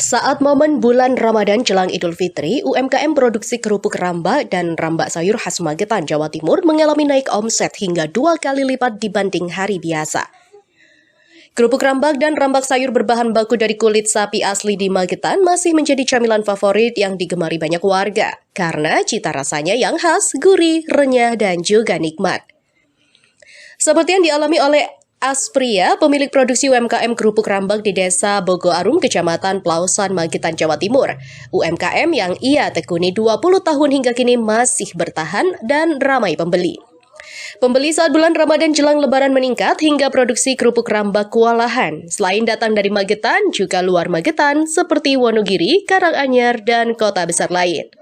Saat momen bulan Ramadan jelang Idul Fitri, UMKM produksi kerupuk rambak dan rambak sayur khas Magetan, Jawa Timur mengalami naik omset hingga 2 kali lipat dibanding hari biasa. Kerupuk rambak dan rambak sayur berbahan baku dari kulit sapi asli di Magetan masih menjadi camilan favorit yang digemari banyak warga karena cita rasanya yang khas, gurih, renyah, dan juga nikmat. Seperti yang dialami oleh Aspria, pemilik produksi UMKM kerupuk rambak di Desa Bogoarum, Kecamatan Plausan, Magetan, Jawa Timur. UMKM yang ia tekuni 20 tahun hingga kini masih bertahan dan ramai pembeli. Pembeli saat bulan Ramadan jelang Lebaran meningkat hingga produksi kerupuk rambak kewalahan. Selain datang dari Magetan, juga luar Magetan seperti Wonogiri, Karanganyar, dan kota besar lain.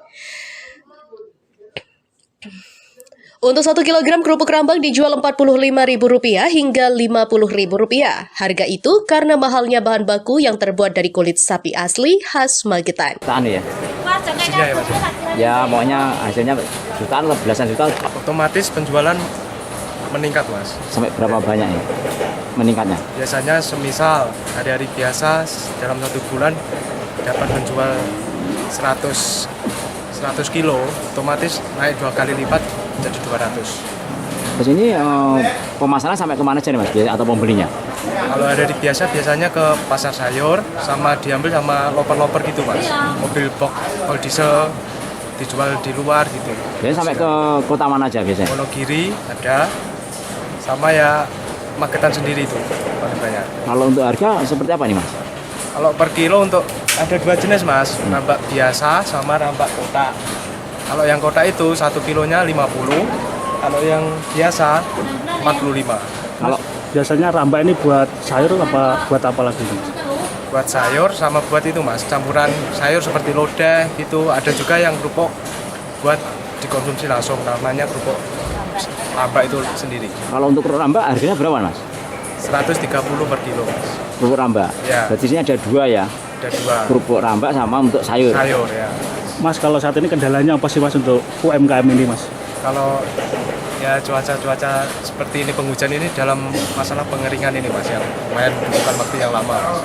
Untuk 1 kilogram kerupuk rambak dijual Rp45.000 hingga Rp50.000. Harga itu karena mahalnya bahan baku yang terbuat dari kulit sapi asli khas Magetan. Ya? Ya, maunya hasilnya jutaan, belasan juta. Otomatis penjualan meningkat, Mas. Sampai berapa banyak ya meningkatnya? Biasanya semisal hari-hari biasa dalam 1 bulan dapat menjual 100 kilo, otomatis naik 2 kali lipat jadi 200. Terus ini pemasaran sampai kemana aja nih Mas, atau pembelinya? Kalau ada di biasanya ke pasar sayur, sama diambil sama loper-loper gitu, Mas. Mobil box, kalau diesel dijual di luar gitu. Biasanya sampai ke kota mana aja biasanya? Wonogiri ada, sama ya Magetan sendiri itu paling banyak. Kalau untuk harga seperti apa nih Mas? Kalau per kilo untuk ada 2 jenis, Mas, rambak biasa sama rambak kotak. Kalau yang kotak itu 1 kilonya 50, kalau yang biasa 45. Kalau biasanya rambak ini buat sayur apa buat apa lagi? Buat sayur sama buat itu, Mas, campuran sayur seperti lodeh gitu. Ada juga yang kerupuk buat dikonsumsi langsung, namanya kerupuk rambak itu sendiri. Kalau untuk kerupuk rambak harganya berapa Mas? 130 per kilo, Mas. Kerupuk rambak? Ya. Berarti sini ada 2 ya? Ada 2. Kerupuk rambak sama untuk sayur? Sayur, ya. Mas, kalau saat ini kendalanya apa sih Mas untuk UMKM ini Mas? Kalau ya cuaca seperti ini, penghujan ini dalam masalah pengeringan ini, Mas, yang lumayan bukan waktu yang lama, Mas.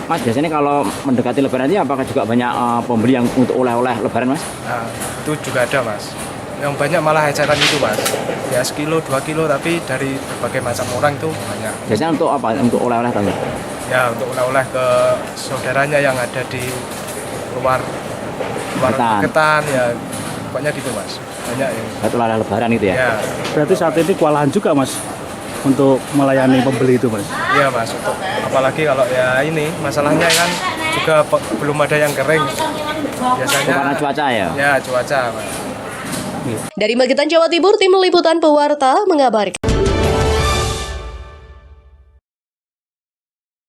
Mas, biasanya kalau mendekati Lebaran ini apakah juga banyak pembeli yang untuk oleh-oleh Lebaran Mas? Nah, itu juga ada, Mas. Yang banyak malah eceran itu, Mas. Ya 1 kilo, 2 kilo, tapi dari berbagai macam orang itu banyak. Biasanya untuk apa? Untuk oleh-oleh kan? Ya, untuk oleh-oleh ke saudaranya yang ada di luar Magetan, ya pokoknya gitu, Mas. Banyak yang Untuk oleh Lebaran itu ya? ya. Berarti saat ini kewalahan juga Mas untuk melayani pembeli itu Mas? Iya, Mas, untuk apalagi kalau ya ini masalahnya kan juga belum ada yang kering. Biasanya Karena cuaca ya? Ya, cuaca, Mas. Dari Magetan, Jawa Timur, tim liputan Pewarta mengabarkan.